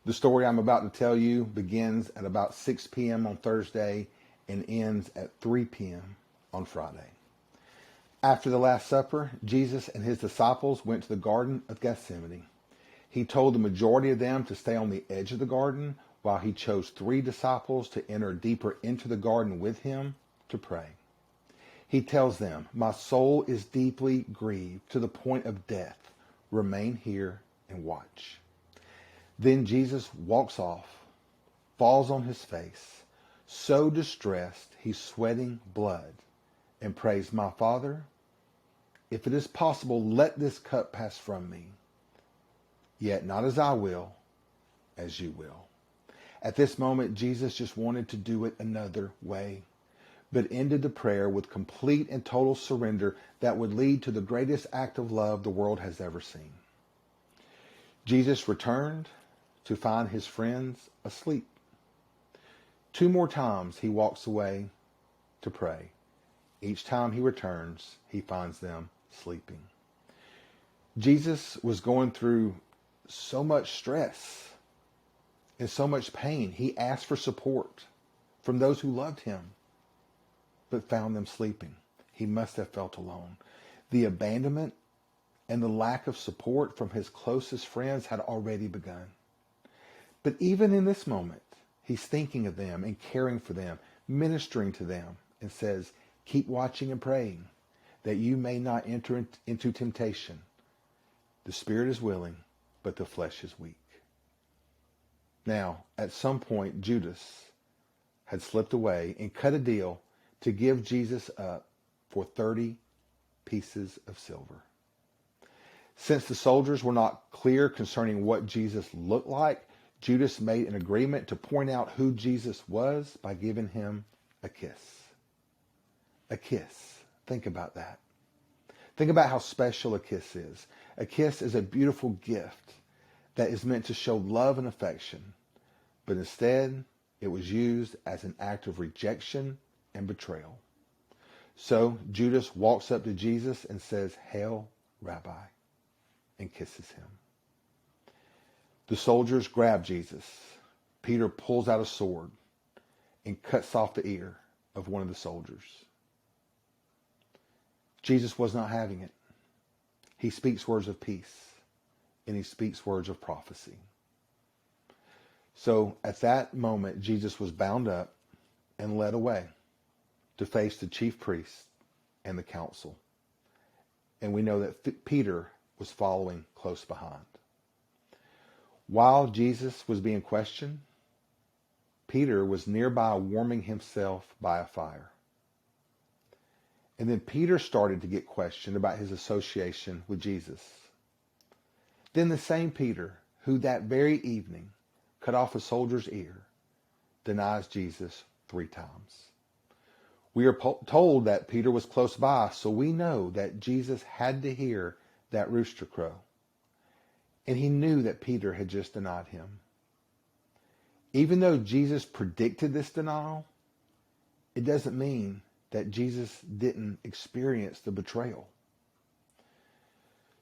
The story I'm about to tell you begins at about 6 p.m. on Thursday and ends at 3 p.m. on Friday. After the Last Supper, Jesus and his disciples went to the Garden of Gethsemane. He told the majority of them to stay on the edge of the garden while he chose 3 disciples to enter deeper into the garden with him to pray. He tells them, "My soul is deeply grieved to the point of death. Remain here and watch." Then Jesus walks off, falls on his face, so distressed he's sweating blood, and prays, "My Father, if it is possible, let this cup pass from me. Yet not as I will, as you will." At this moment, Jesus just wanted to do it another way, but ended the prayer with complete and total surrender that would lead to the greatest act of love the world has ever seen. Jesus returned to find his friends asleep. 2 more times he walks away to pray. Each time he returns, he finds them sleeping. Jesus was going through so much stress and so much pain. He asked for support from those who loved him, but found them sleeping. He must have felt alone. The abandonment and the lack of support from his closest friends had already begun. But even in this moment, he's thinking of them and caring for them, ministering to them, and says, "Keep watching and praying, that you may not enter into temptation. The spirit is willing, but the flesh is weak." Now, at some point, Judas had slipped away and cut a deal to give Jesus up for 30 pieces of silver. Since the soldiers were not clear concerning what Jesus looked like, Judas made an agreement to point out who Jesus was by giving him a kiss. A kiss. Think about that. Think about how special a kiss is. A kiss is a beautiful gift that is meant to show love and affection, but instead it was used as an act of rejection and betrayal. So Judas walks up to Jesus and says, "Hail, Rabbi," and kisses him. The soldiers grab Jesus. Peter pulls out a sword and cuts off the ear of one of the soldiers. Jesus was not having it. He speaks words of peace, and he speaks words of prophecy. So at that moment, Jesus was bound up and led away to face the chief priests and the council. And we know that Peter was following close behind. While Jesus was being questioned, Peter was nearby warming himself by a fire. And then Peter started to get questioned about his association with Jesus. Then the same Peter, who that very evening cut off a soldier's ear, denies Jesus 3 times. We are told that Peter was close by, so we know that Jesus had to hear that rooster crow. And he knew that Peter had just denied him. Even though Jesus predicted this denial, it doesn't mean that Jesus didn't experience the betrayal.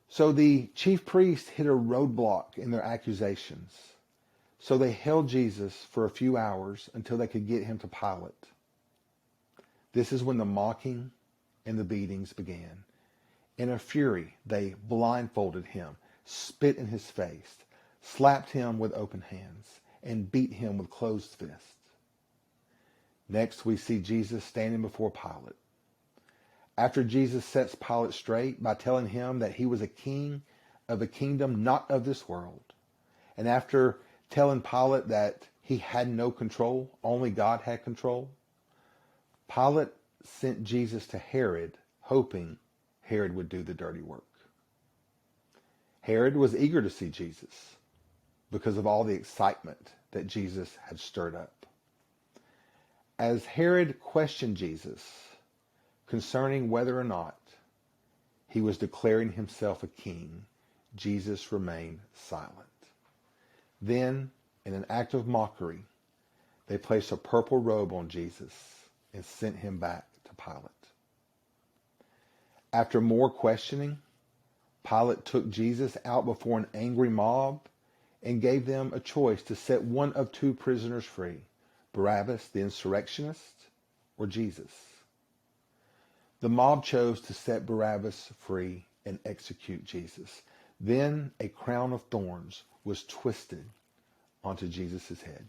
So the chief priests hit a roadblock in their accusations. So they held Jesus for a few hours until they could get him to Pilate. This is when the mocking and the beatings began. In a fury, they blindfolded him, spit in his face, slapped him with open hands, and beat him with closed fists. Next, we see Jesus standing before Pilate. After Jesus sets Pilate straight by telling him that he was a king of a kingdom not of this world, and after telling Pilate that he had no control, only God had control, Pilate sent Jesus to Herod, hoping Herod would do the dirty work. Herod was eager to see Jesus because of all the excitement that Jesus had stirred up. As Herod questioned Jesus concerning whether or not he was declaring himself a king, Jesus remained silent. Then, in an act of mockery, they placed a purple robe on Jesus and sent him back to Pilate. After more questioning, Pilate took Jesus out before an angry mob and gave them a choice to set one of two prisoners free, Barabbas, the insurrectionist, or Jesus. The mob chose to set Barabbas free and execute Jesus. Then a crown of thorns was twisted onto Jesus' head.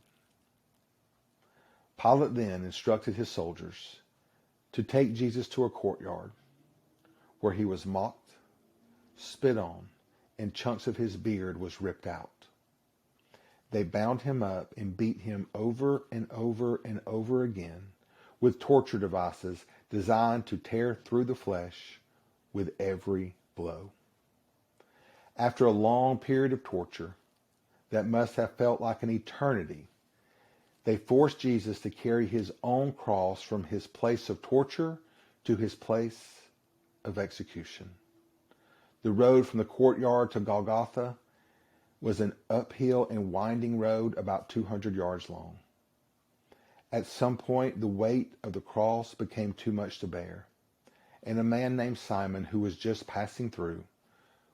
Pilate then instructed his soldiers to take Jesus to a courtyard where he was mocked, spit on, and chunks of his beard was ripped out. They bound him up and beat him over and over and over again with torture devices designed to tear through the flesh with every blow. After a long period of torture that must have felt like an eternity, they forced Jesus to carry his own cross from his place of torture to his place of execution. The road from the courtyard to Golgotha was an uphill and winding road about 200 yards long. At some point, the weight of the cross became too much to bear, and a man named Simon, who was just passing through,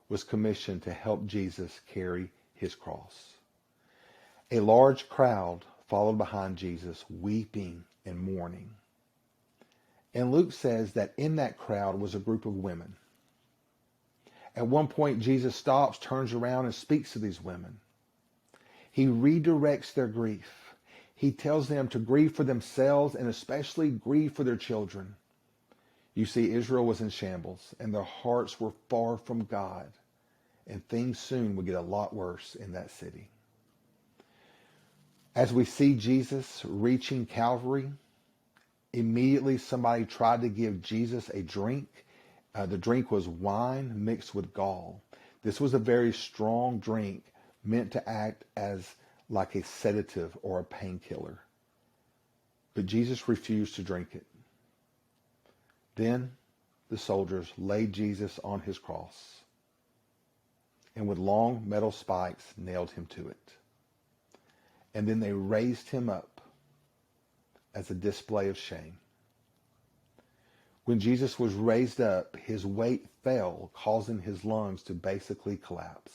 was commissioned to help Jesus carry his cross. A large crowd followed behind Jesus, weeping and mourning. And Luke says that in that crowd was a group of women. At one point, Jesus stops, turns around, and speaks to these women. He redirects their grief. He tells them to grieve for themselves and especially grieve for their children. You see, Israel was in shambles, and their hearts were far from God, and things soon would get a lot worse in that city. As we see Jesus reaching Calvary, immediately somebody tried to give Jesus a drink. The drink was wine mixed with gall. This was a very strong drink meant to act as like a sedative or a painkiller. But Jesus refused to drink it. Then the soldiers laid Jesus on his cross and with long metal spikes nailed him to it. And then they raised him up as a display of shame. When Jesus was raised up, his weight fell, causing his lungs to basically collapse.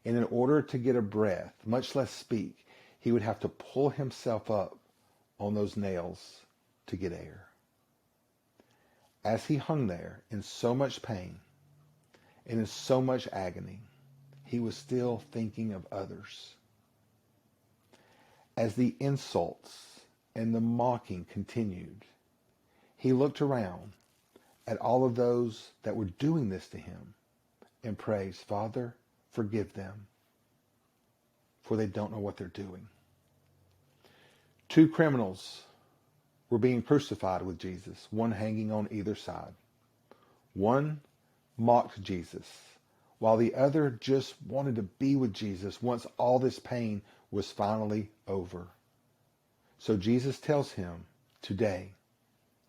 And in order to get a breath, much less speak, he would have to pull himself up on those nails to get air. As he hung there in so much pain and in so much agony, he was still thinking of others. As the insults and the mocking continued, he looked around at all of those that were doing this to him and prayed, Father, forgive them, for they don't know what they're doing. Two criminals were being crucified with Jesus, one hanging on either side. One mocked Jesus, while the other just wanted to be with Jesus once all this pain was finally over. So Jesus tells him, today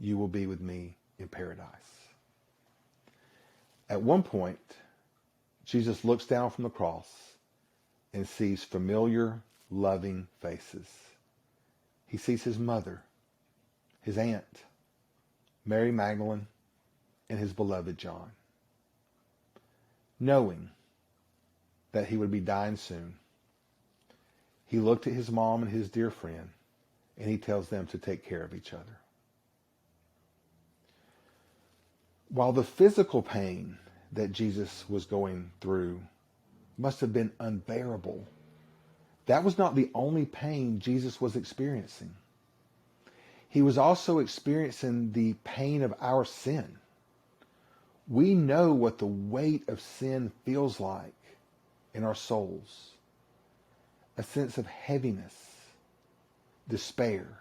you will be with me in paradise. At one point, Jesus looks down from the cross and sees familiar, loving faces. He sees his mother, his aunt, Mary Magdalene, and his beloved John. Knowing that he would be dying soon, he looked at his mom and his dear friend, and he tells them to take care of each other. While the physical pain that Jesus was going through must have been unbearable, that was not the only pain Jesus was experiencing. He was also experiencing the pain of our sin. We know what the weight of sin feels like in our souls. A sense of heaviness, despair.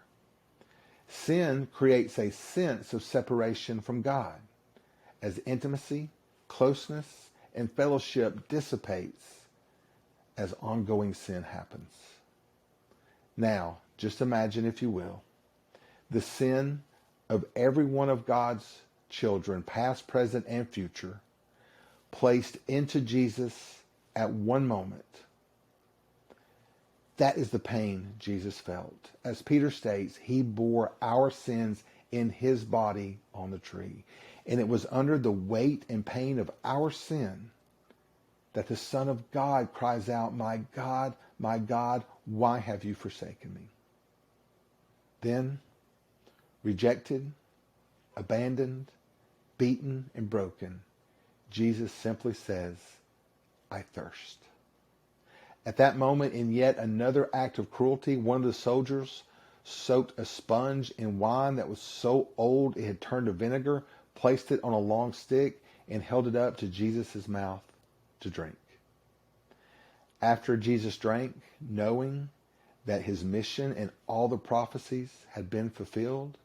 Sin creates a sense of separation from God as intimacy, closeness, and fellowship dissipates as ongoing sin happens. Now, just imagine, if you will, the sin of every one of God's children, past, present, and future, placed into Jesus at one moment. That is the pain Jesus felt. As Peter states, he bore our sins in his body on the tree. And it was under the weight and pain of our sin that the Son of God cries out, my God, why have you forsaken me? Then, rejected, abandoned, beaten, and broken, Jesus simply says, I thirst. At that moment, in yet another act of cruelty, one of the soldiers soaked a sponge in wine that was so old it had turned to vinegar, placed it on a long stick, and held it up to Jesus' mouth to drink. After Jesus drank, knowing that his mission and all the prophecies had been fulfilled,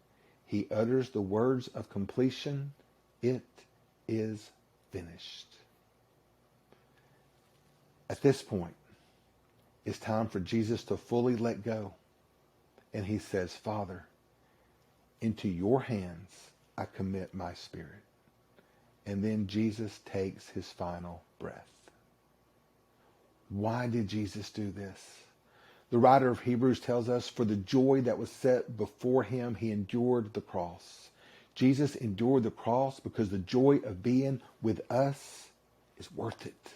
he utters the words of completion, it is finished. At this point, it's time for Jesus to fully let go. And he says, Father, into your hands I commit my spirit. And then Jesus takes his final breath. Why did Jesus do this? The writer of Hebrews tells us, for the joy that was set before him, he endured the cross. Jesus endured the cross because the joy of being with us is worth it.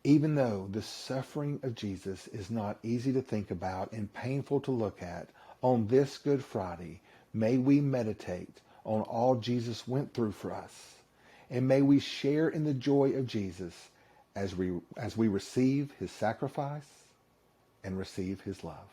Even though the suffering of Jesus is not easy to think about and painful to look at, on this Good Friday, may we meditate on all Jesus went through for us. And may we share in the joy of Jesus as we receive his sacrifice and receive his love.